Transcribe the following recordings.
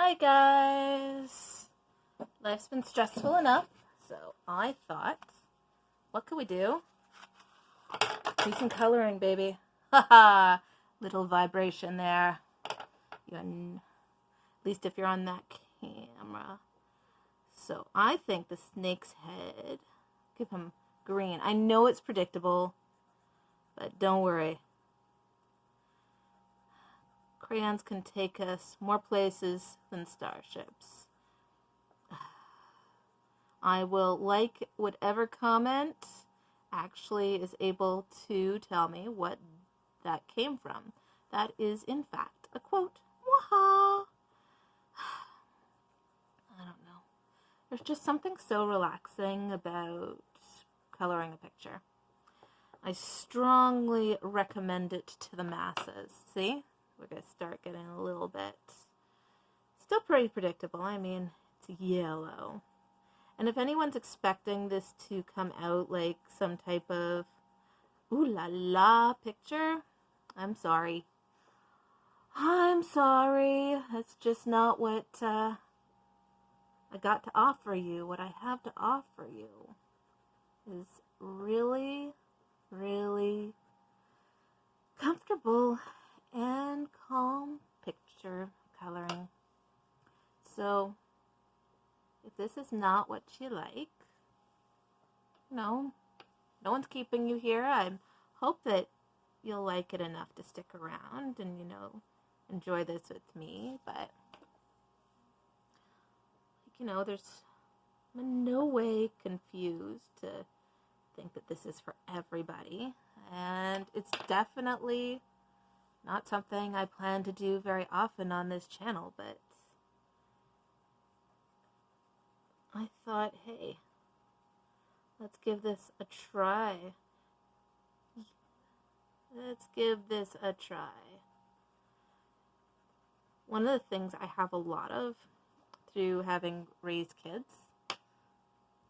Hi guys! Life's been stressful enough, so I thought, what could we do? Do some coloring, baby. Haha! Little vibration there. At least if you're on that camera. So I think the snake's head, give him green. I know it's predictable, but don't worry. Crayons can take us more places than starships. I will like whatever comment actually is able to tell me what that came from. That is, in fact, a quote. Waha! I don't know. There's just something so relaxing about coloring a picture. I strongly recommend it to the masses. See? We're going to start getting a little bit. Still pretty predictable. I mean, it's yellow. And if anyone's expecting this to come out like some type of ooh la la picture, I'm sorry. I'm sorry. That's just not what I got to offer you. What I have to offer you is really, really comfortable and calm picture coloring. So, if this is not what you like, no one's keeping you here. I hope that you'll like it enough to stick around and, enjoy this with me. But, there's I'm in no way confused to think that this is for everybody. And it's definitely not something I plan to do very often on this channel, but I thought, hey, let's give this a try. Let's give this a try. One of the things I have a lot of through having raised kids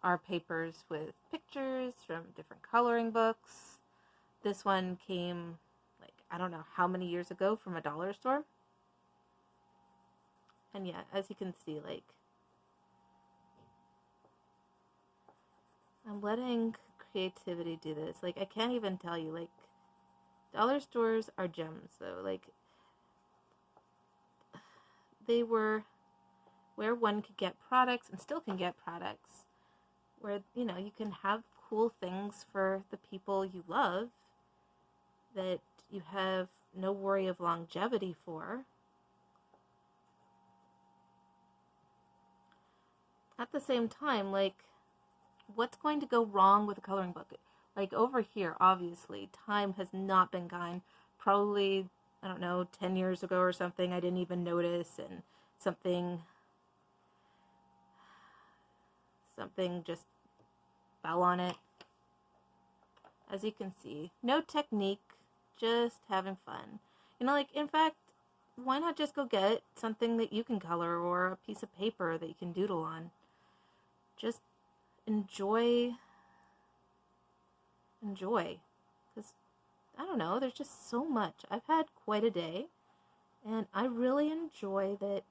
are papers with pictures from different coloring books. This one came, I don't know how many years ago from a dollar store. And yeah, as you can see, I'm letting creativity do this. I can't even tell you, dollar stores are gems, though. They were where one could get products and still can get products where, you can have cool things for the people you love that you have no worry of longevity for. At the same time, what's going to go wrong with a coloring book? Over here, obviously, time has not been kind. Probably, I don't know, 10 years ago or something, I didn't even notice, and something just fell on it. As you can see, no technique, just having fun. In fact, why not just go get something that you can color or a piece of paper that you can doodle on? Just enjoy, because, I don't know, there's just so much. I've had quite a day, and I really enjoy that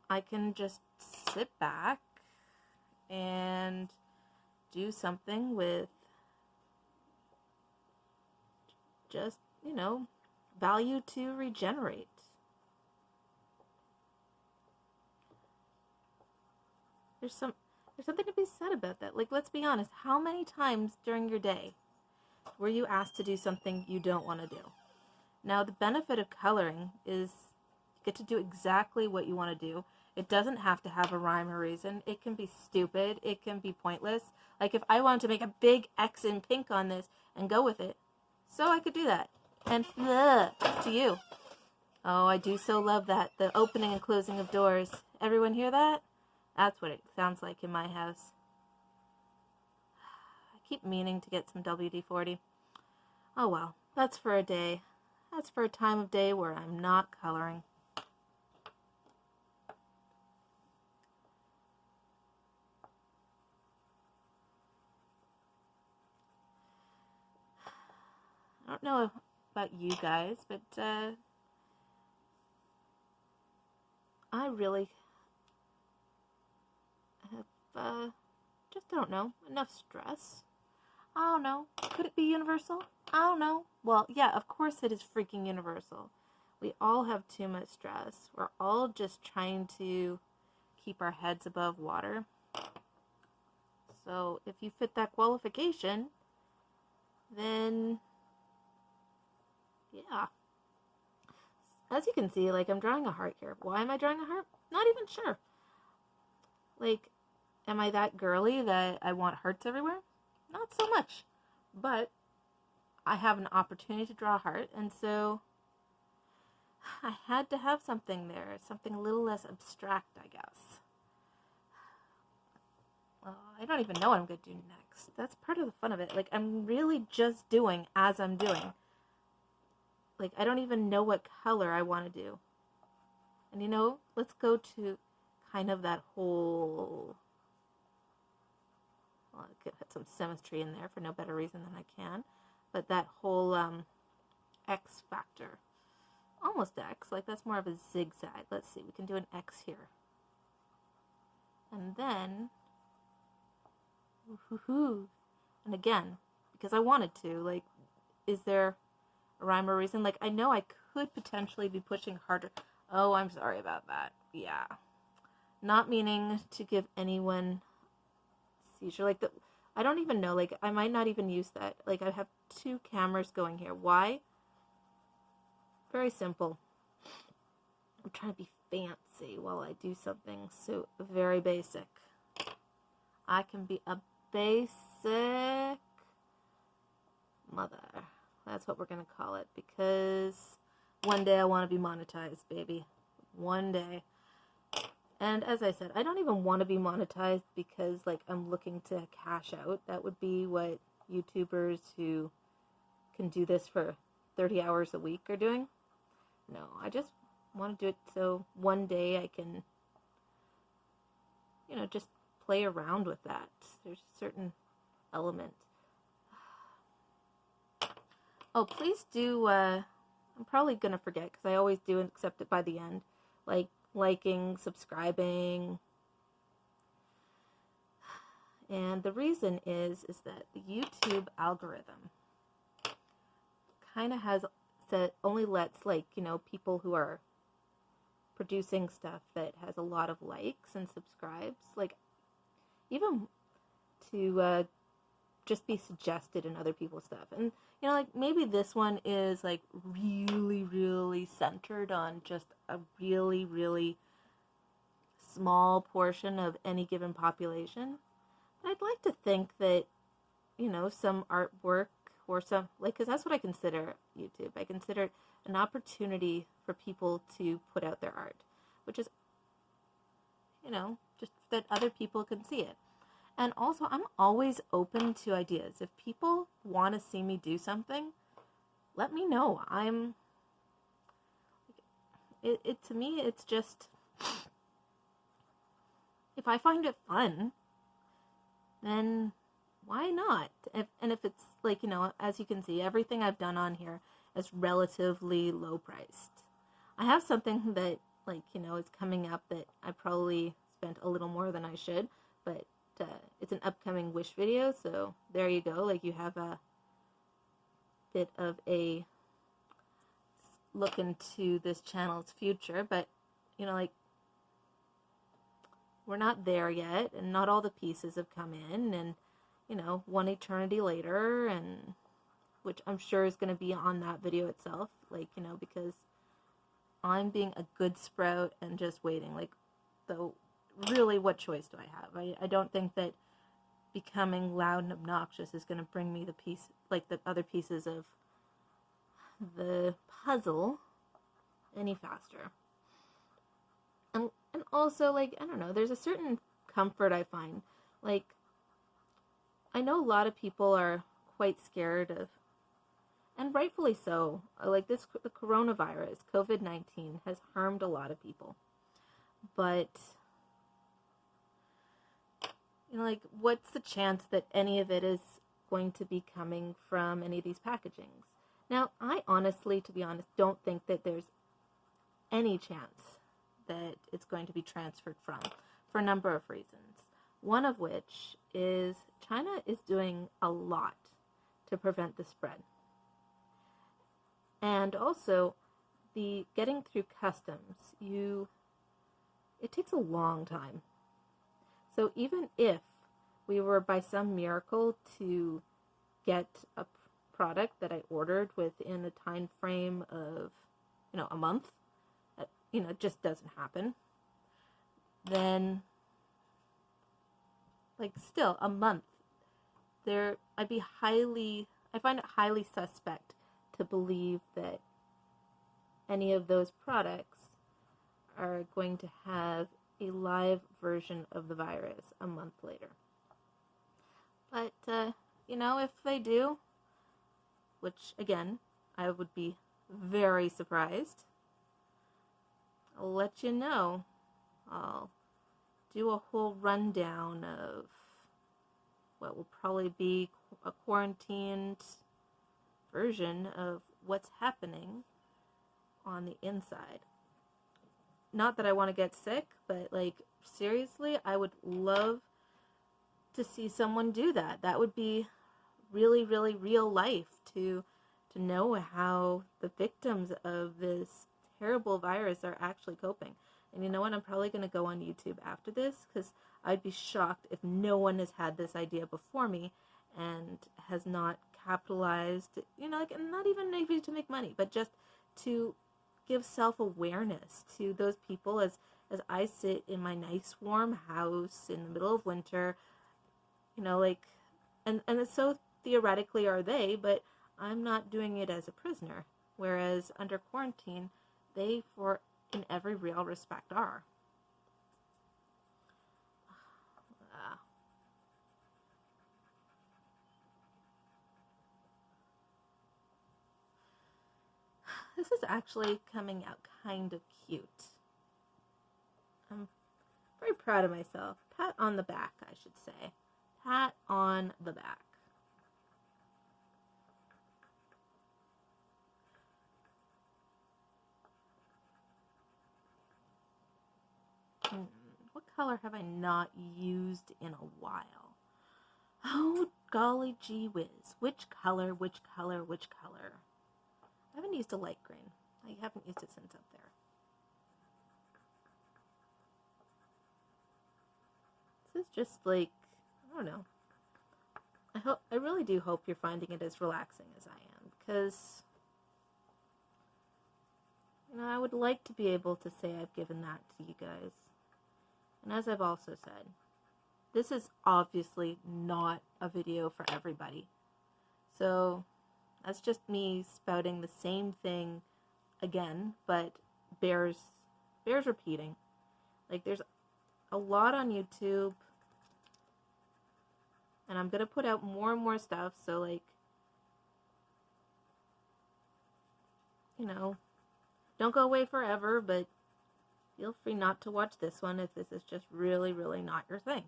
I can just sit back and do something with just, value to regenerate. There's something to be said about that. Let's be honest, how many times during your day were you asked to do something you don't want to do? Now, the benefit of coloring is you get to do exactly what you want to do. It doesn't have to have a rhyme or reason. It can be stupid. It can be pointless. If I wanted to make a big X in pink on this and go with it, so I could do that. And to you. Oh, I do so love that. The opening and closing of doors. Everyone hear that? That's what it sounds like in my house. I keep meaning to get some WD-40. Oh well, that's for a day. That's for a time of day where I'm not coloring. I don't know about you guys, but I really have, just don't know, enough stress. I don't know. Could it be universal? I don't know. Well, yeah, of course it is freaking universal. We all have too much stress. We're all just trying to keep our heads above water. So if you fit that qualification, then yeah. As you can see, like, I'm drawing a heart here. Why am I drawing a heart? Not even sure. Like, am I that girly that I want hearts everywhere? Not so much. But I have an opportunity to draw a heart, and so I had to have something there. Something a little less abstract, I guess. Well, I don't even know what I'm going to do next. That's part of the fun of it. Like, I'm really just doing as I'm doing. Like, I don't even know what color I want to do. And you know, let's go to kind of that whole... Well, I could put some symmetry in there for no better reason than I can. But that whole X factor. Almost X. Like, that's more of a zigzag. Let's see. We can do an X here. And then... Woohoo! And again, because I wanted to. Like, is there a rhyme or reason? Like, I know I could potentially be pushing harder. Oh, I'm sorry about that. Yeah. Not meaning to give anyone seizure. Like, I don't even know. Like, I might not even use that. Like, I have two cameras going here. Why? Very simple. I'm trying to be fancy while I do something so very basic. I can be a basic mother. That's what we're going to call it, because one day I want to be monetized, baby. One day. And as I said, I don't even want to be monetized because, like, I'm looking to cash out. That would be what YouTubers who can do this for 30 hours a week are doing. No, I just want to do it so one day I can, you know, just play around with that. There's a certain element. Oh, please do, I'm probably going to forget because I always do accept it by the end. Like, liking, subscribing. And the reason is that the YouTube algorithm kind of has said, only lets, like, you know, people who are producing stuff that has a lot of likes and subscribes, like, even to just be suggested in other people's stuff. And, you know, like, maybe this one is, like, really, really centered on just a really, really small portion of any given population. But I'd like to think that, you know, some artwork or some, like, because that's what I consider YouTube. I consider it an opportunity for people to put out their art, which is, you know, just that other people can see it. And also, I'm always open to ideas. If people want to see me do something, let me know. To me, it's just, if I find it fun, then why not? And if it's, like, you know, as you can see, everything I've done on here is relatively low priced. I have something that, like, you know, is coming up that I probably spent a little more than I should, but it's an upcoming wish video, so there you go. Like, you have a bit of a look into this channel's future, but, you know, like, we're not there yet, and not all the pieces have come in, and, you know, one eternity later, and which I'm sure is going to be on that video itself, like, you know, because I'm being a good sprout and just waiting. Like, though, really, what choice do I have? I don't think that becoming loud and obnoxious is going to bring me the piece, like, the other pieces of the puzzle any faster. And also, like, I don't know, there's a certain comfort I find. Like, I know a lot of people are quite scared of, and rightfully so, like, the coronavirus, COVID-19, has harmed a lot of people. But, you know, like, what's the chance that any of it is going to be coming from any of these packagings? Now, I honestly, to be honest, don't think that there's any chance that it's going to be transferred from for a number of reasons. One of which is China is doing a lot to prevent the spread. And also, the getting through customs, it takes a long time. So even if we were by some miracle to get a product that I ordered within a time frame of, a month, it just doesn't happen, then, still, a month, I find it highly suspect to believe that any of those products are going to have a live version of the virus a month later. But, if they do, which, again, I would be very surprised, I'll let you know. I'll do a whole rundown of what will probably be a quarantined version of what's happening on the inside. Not that I want to get sick, but, seriously, I would love to see someone do that. That would be really, really real life to know how the victims of this terrible virus are actually coping. And you know what? I'm probably going to go on YouTube after this, because I'd be shocked if no one has had this idea before me and has not capitalized, and not even maybe to make money, but just to give self-awareness to those people as I sit in my nice warm house in the middle of winter, and it's so theoretically are they, but I'm not doing it as a prisoner, whereas under quarantine, they, for in every real respect, are. This is actually coming out kind of cute. I'm very proud of myself. Pat on the back, I should say. Pat on the back. What color have I not used in a while? Oh, golly gee whiz. Which color, which color, which color? I haven't used a light green. I haven't used it since up there. This is just I don't know. I really do hope you're finding it as relaxing as I am, because I would like to be able to say I've given that to you guys. And as I've also said, this is obviously not a video for everybody. So that's just me spouting the same thing again, but bears repeating. There's a lot on YouTube, and I'm gonna put out more and more stuff, so don't go away forever, but feel free not to watch this one if this is just really, really not your thing.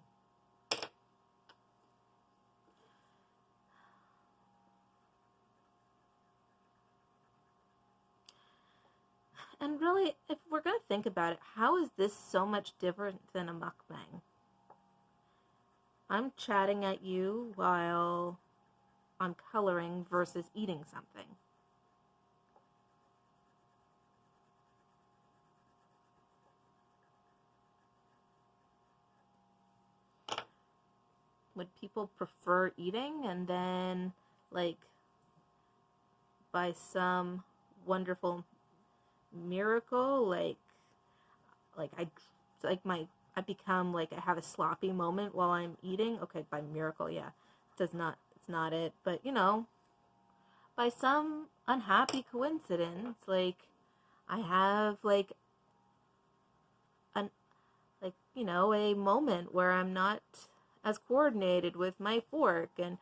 And really, if we're going to think about it, how is this so much different than a mukbang? I'm chatting at you while I'm coloring versus eating something. Would people prefer eating and then, by some wonderful miracle, I become I have a sloppy moment while I'm eating? Okay, by miracle, yeah. It's not it. But, by some unhappy coincidence, I have, a moment where I'm not as coordinated with my fork, and,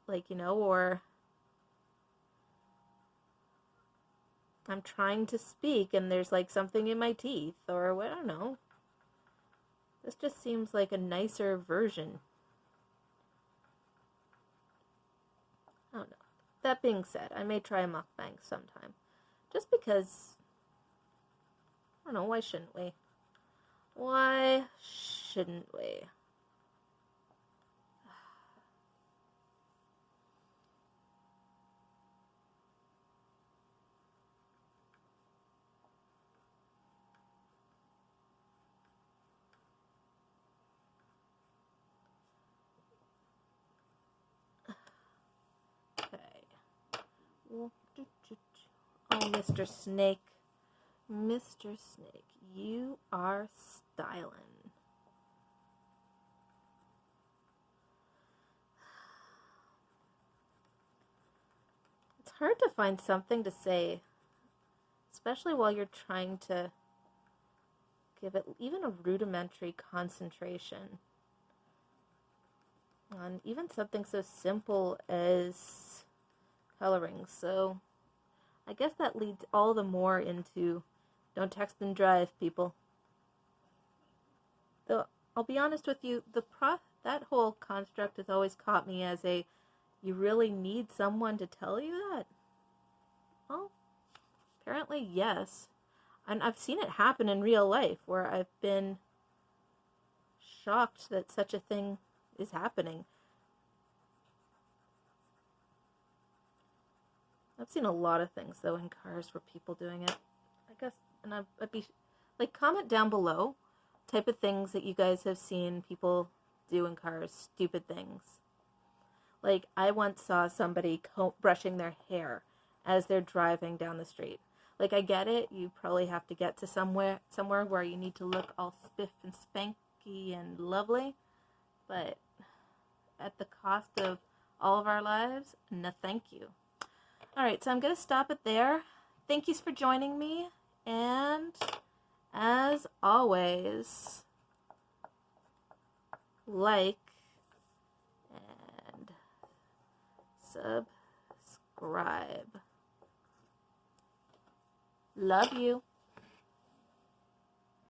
or I'm trying to speak and there's, something in my teeth, or what, I don't know. This just seems like a nicer version. I don't know. That being said, I may try a mukbang sometime. Just because, I don't know, why shouldn't we? Why shouldn't we? Okay. Oh, Mr. Snake. Mr. Snake, you are stylin'. It's hard to find something to say, especially while you're trying to give it even a rudimentary concentration on even something so simple as coloring. So I guess that leads all the more into don't text and drive, people. Though I'll be honest with you, that whole construct has always caught me as a you really need someone to tell you that? Well, apparently yes. And I've seen it happen in real life where I've been shocked that such a thing is happening. I've seen a lot of things though in cars where people doing it. I guess, and I'd be like, comment down below type of things that you guys have seen people do in cars, stupid things. Like, I once saw somebody brushing their hair as they're driving down the street. Like, I get it, you probably have to get to somewhere where you need to look all spiff and spanky and lovely, but at the cost of all of our lives, no thank you. Alright, so I'm going to stop it there. Thank you for joining me, and as always, like and subscribe. Love you.